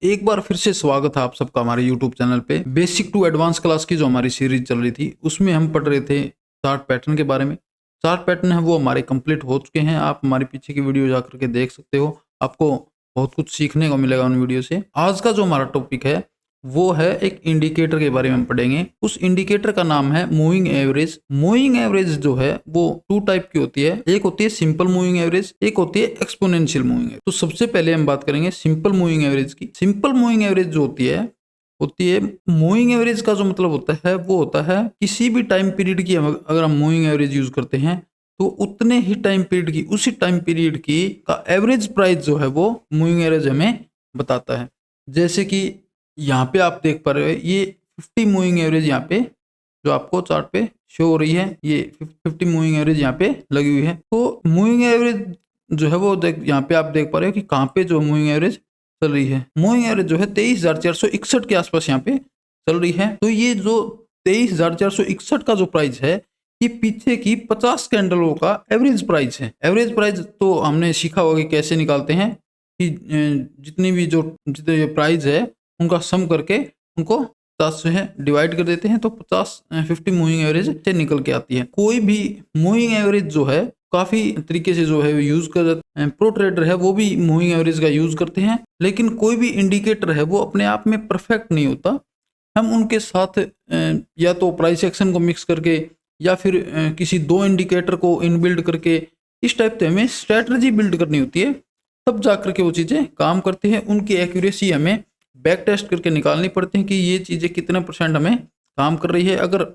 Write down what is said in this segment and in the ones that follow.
एक बार फिर से स्वागत है आप सबका हमारे YouTube चैनल पे। बेसिक टू एडवांस क्लास की जो हमारी सीरीज चल रही थी उसमें हम पढ़ रहे थे चार्ट पैटर्न के बारे में। चार्ट पैटर्न है वो हमारे कंप्लीट हो चुके हैं। आप हमारे पीछे की वीडियो जा करके देख सकते हो। आपको बहुत कुछ सीखने को मिलेगा उन वीडियो से। आज का जो हमारा टॉपिक है वो है एक इंडिकेटर के बारे में हम पढ़ेंगे। उस इंडिकेटर का नाम है मूविंग एवरेज। मूविंग एवरेज जो है वो टू टाइप की होती है। एक होती है सिंपल मूविंग एवरेज, एक होती है एक्सपोनेंशियल मूविंग एवरेज। तो सबसे पहले हम बात करेंगे सिंपल मूविंग एवरेज की। सिंपल मूविंग एवरेज जो होती है मूविंग एवरेज का जो मतलब होता है वो होता है किसी भी टाइम पीरियड की अगर हम मूविंग एवरेज यूज करते हैं तो उतने ही टाइम पीरियड की उसी टाइम पीरियड की का एवरेज प्राइस जो है वो मूविंग एवरेज हमें बताता है। जैसे कि यहाँ पे आप देख पा रहे हो ये 50 मूविंग एवरेज यहाँ पे जो आपको चार्ट पे शो हो रही है, ये 50 मूविंग एवरेज यहाँ पे लगी हुई है। तो मूविंग एवरेज जो है वो यहाँ पे आप देख पा रहे हो कि कहाँ पे जो मूविंग एवरेज चल रही है। मूविंग एवरेज जो है 23,461 के आसपास यहाँ पे चल रही है। तो ये जो 23,461 का जो प्राइस है ये पीछे की 50 कैंडलों का एवरेज प्राइस है। एवरेज प्राइस तो हमने सीखा होगा कि कैसे निकालते हैं कि जितनी भी जो जितने प्राइस है उनका सम करके उनको 50 से डिवाइड कर देते हैं तो 50 मूविंग एवरेज से निकल के आती है। कोई भी मूविंग एवरेज जो है काफी तरीके से जो है यूज कर जाते हैं। प्रो ट्रेडर है वो भी मूविंग एवरेज का यूज करते हैं, लेकिन कोई भी इंडिकेटर है वो अपने आप में परफेक्ट नहीं होता। हम उनके साथ या तो प्राइस एक्शन को मिक्स करके या फिर किसी दो इंडिकेटर को इनबिल्ड करके इस टाइप से हमें स्ट्रेटजी बिल्ड करनी होती है, तब जा करके वो चीज़ें काम करती हैं। उनकी एक्यूरेसी हमें बैक टेस्ट करके निकालनी पड़ती है कि ये चीज़ें कितने परसेंट हमें काम कर रही है। अगर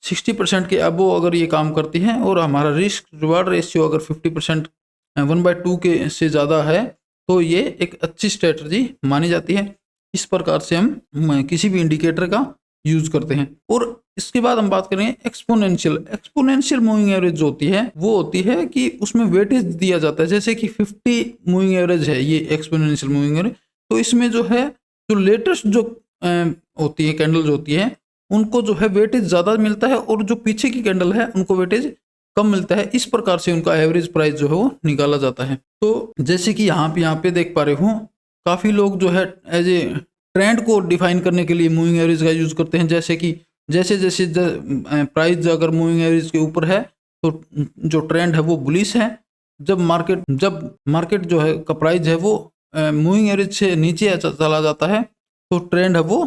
60% के अबो अगर ये काम करती हैं और हमारा रिस्क रिवार्ड रेशियो अगर 50% 1/2 के से ज़्यादा है तो ये एक अच्छी स्ट्रेटजी मानी जाती है। इस प्रकार से हम किसी भी इंडिकेटर का यूज करते हैं। और इसके बाद हम बात करेंगे एक्सपोनेंशियल। एक्सपोनेंशियल मूविंग एवरेज जो होती है वो होती है कि उसमें वेटेज दिया जाता है। जैसे कि 50 मूविंग एवरेज है ये एक्सपोनेंशियल मूविंग एवरेज, तो इसमें जो है जो लेटेस्ट जो होती है कैंडल्स होती है उनको जो है वेटेज ज़्यादा मिलता है और जो पीछे की कैंडल है उनको वेटेज कम मिलता है। इस प्रकार से उनका एवरेज प्राइस जो है वो निकाला जाता है। तो जैसे कि यहाँ पे देख पा रहे हो काफ़ी लोग जो है एज ए ट्रेंड को डिफाइन करने के लिए मूविंग एवरेज का यूज़ करते हैं। जैसे कि जैसे जैसे प्राइस अगर मूविंग एवरेज के ऊपर है तो जो ट्रेंड है वो बुलिश है। जब मार्केट जो है का प्राइस है वो मूविंग एवरेज से नीचे चला जाता है तो ट्रेंड है वो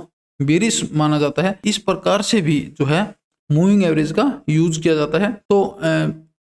बेरिश माना जाता है। इस प्रकार से भी जो है मूविंग एवरेज का यूज किया जाता है। तो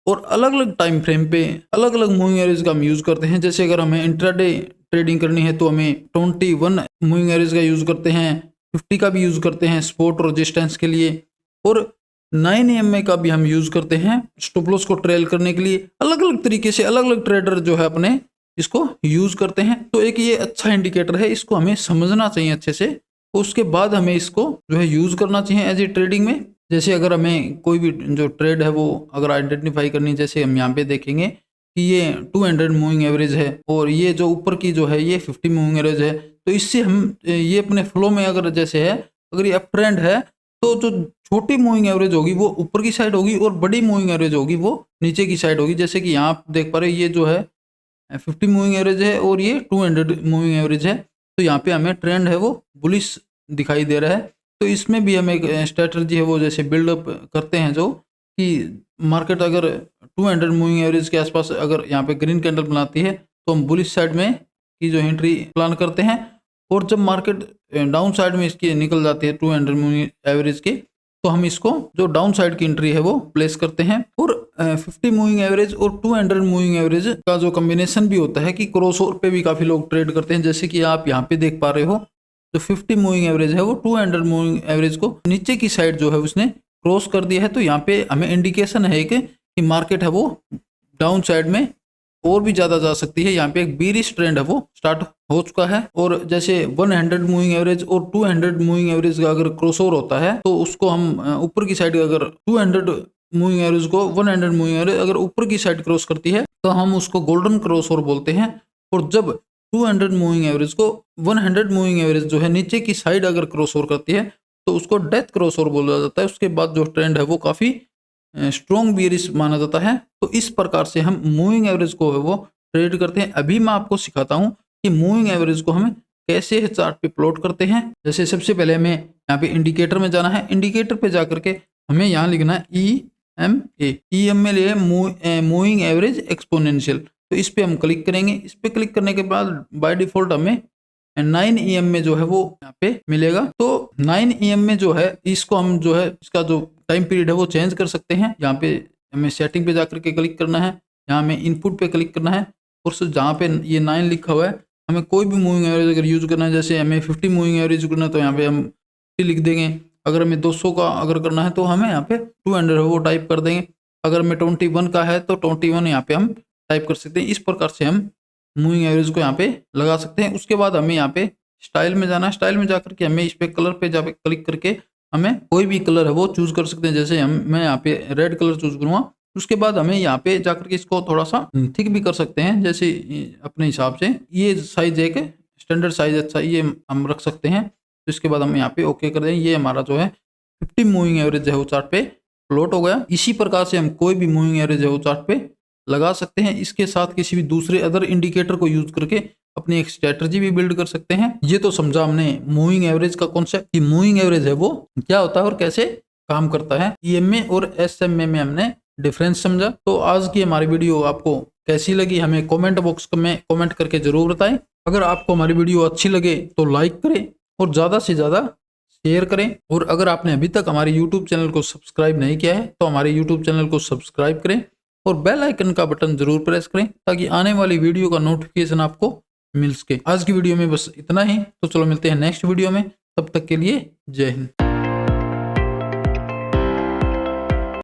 और अलग अलग टाइम फ्रेम पे अलग अलग मूविंग एवरेज का हम यूज करते हैं। जैसे अगर हमें इंट्राडे ट्रेडिंग करनी है तो हमें 21 मूविंग एवरेज का यूज करते हैं, 50 का भी यूज करते हैं सपोर्ट और रेजिस्टेंस के लिए, और 9 EMA का भी हम यूज करते हैं स्टॉप लॉस को ट्रेल करने के लिए। अलग अलग तरीके से अलग अलग ट्रेडर जो है अपने इसको यूज करते हैं। तो एक ये अच्छा इंडिकेटर है, इसको हमें समझना चाहिए अच्छे से। उसके बाद हमें इसको जो है यूज करना चाहिए एज ए ट्रेडिंग में। जैसे अगर हमें कोई भी जो ट्रेड है वो अगर आइडेंटिफाई करनी, जैसे हम यहाँ पे देखेंगे कि ये 200 मूविंग एवरेज है और ये जो ऊपर की जो है ये 50 मूविंग एवरेज है। तो इससे हम ये अपने फ्लो में अगर जैसे है अगर ये अप ट्रेंड है तो जो छोटी मूविंग एवरेज होगी वो ऊपर की साइड होगी और बड़ी मूविंग एवरेज होगी वो नीचे की साइड होगी। जैसे कि यहाँ आप देख पा रहे हो ये जो है 50 मूविंग एवरेज है और ये 200 मूविंग एवरेज है। तो यहाँ पे हमें ट्रेंड है वो बुलिश दिखाई दे रहा है। तो इसमें भी हम एक स्ट्रेटजी है वो जैसे बिल्डअप करते हैं जो कि मार्केट अगर 200 मूविंग एवरेज के आसपास अगर यहाँ पे ग्रीन कैंडल बनाती है तो हम बुलिश साइड में की जो एंट्री प्लान करते हैं। और जब मार्केट डाउन साइड में इसकी निकल जाती है 200 मूविंग एवरेज की तो हम इसको जो डाउन साइड की एंट्री है वो प्लेस करते हैं। और 50 मूविंग एवरेज और 200 मूविंग एवरेज का जो कॉम्बिनेशन भी होता है कि क्रॉस ओवर पे भी काफ़ी लोग ट्रेड करते हैं। जैसे कि आप यहाँ पे देख पा रहे हो जो 50 मूविंग एवरेज है वो 200 मूविंग एवरेज को नीचे की साइड जो है उसने क्रॉस कर दिया है। तो यहाँ पे हमें इंडिकेशन है कि मार्केट है वो डाउन साइड में और भी ज़्यादा जा सकती है। यहाँ पे एक बीरिश ट्रेंड है वो स्टार्ट हो चुका है। और जैसे 100 मूविंग एवरेज और 200 मूविंग एवरेज का अगर क्रॉस ओवर होता है तो उसको हम ऊपर की साइड अगर 200 मूविंग एवरेज को 100 मूविंग एवरेज अगर ऊपर की साइड क्रॉस करती है तो हम उसको गोल्डन क्रॉस ओवर बोलते हैं। और जब 200 मूविंग एवरेज को 100 मूविंग एवरेज जो है नीचे की साइड अगर क्रॉस ओवर करती है तो उसको डेथ क्रॉस ओवर बोला जाता है। उसके बाद जो ट्रेंड है वो काफ़ी स्ट्रॉन्ग बियरिश माना जाता है। तो इस प्रकार से हम मूविंग एवरेज को है वो ट्रेड करते हैं। अभी मैं आपको सिखाता हूँ कि मूविंग एवरेज को हमें कैसे चार्ट पे प्लॉट करते हैं। जैसे सबसे पहले हमें यहाँ पे इंडिकेटर में जाना है। इंडिकेटर पे जाकर के हमें यहाँ लिखना है EMA लिए मूविंग एवरेज एक्सपोनेंशियल। तो इस पे हम क्लिक करेंगे। इस पे क्लिक करने के बाद बाय डिफॉल्ट हमें 9 EMA जो है वो यहाँ पे मिलेगा। तो 9 EMA जो है इसको हम जो है इसका जो टाइम पीरियड है वो चेंज कर सकते हैं। यहाँ पे हमें सेटिंग पे जाकर के क्लिक करना है, यहाँ हमें इनपुट पे क्लिक करना है और जहाँ पे ये 9 लिखा हुआ है हमें कोई भी मूविंग एवरेज अगर यूज करना है, जैसे हमें 50 मूविंग एवरेज करना है तो यहाँ पे हम 50 लिख देंगे। अगर हमें 200 का अगर करना है तो हमें यहाँ पे 200 वो टाइप कर देंगे। अगर हमें 21 का है तो 21 यहाँ पे हम टाइप कर सकते हैं। इस प्रकार से हम मूविंग एवरेज को यहाँ पे लगा सकते हैं। उसके बाद हमें यहाँ पे स्टाइल में जाना है। स्टाइल में जाकर के हमें इस पे कलर पे जाके क्लिक करके हमें कोई भी कलर है वो चूज कर सकते हैं। जैसे मैं यहाँ पे रेड कलर चूज करूँगा। उसके बाद हमें यहाँ पे जाकर के इसको थोड़ा सा थिक भी कर सकते हैं, जैसे अपने हिसाब से। ये साइज एक स्टैंडर्ड साइज अच्छा ये हम रख सकते हैं। तो इसके बाद हम यहाँ पे ओके कर देंगे। ये हमारा जो है 50 मूविंग एवरेज है वो चार्ट पे प्लॉट हो गया। इसी प्रकार से हम कोई भी मूविंग एवरेज है वो चार्ट पे लगा सकते हैं। इसके साथ किसी भी दूसरे अदर इंडिकेटर को यूज करके अपनी एक स्ट्रेटजी भी बिल्ड कर सकते हैं। ये तो समझा हमने मूविंग एवरेज का कॉन्सेप्ट कि मूविंग एवरेज है वो क्या होता है और कैसे काम करता है। EMA और SMA में हमने डिफरेंस समझा। तो आज की हमारी वीडियो आपको कैसी लगी हमें कमेंट बॉक्स में कमेंट करके जरूर बताएं। अगर आपको हमारी वीडियो अच्छी लगे तो लाइक करें और ज़्यादा से ज़्यादा शेयर करें। और अगर आपने अभी तक हमारे YouTube चैनल को सब्सक्राइब नहीं किया है तो हमारे YouTube चैनल को सब्सक्राइब करें और बेल आइकन का बटन जरूर प्रेस करें ताकि आने वाली वीडियो का नोटिफिकेशन आपको मिल सके। आज की वीडियो में बस इतना ही। तो चलो मिलते हैं नेक्स्ट वीडियो में, तब तक के लिए जय हिंद।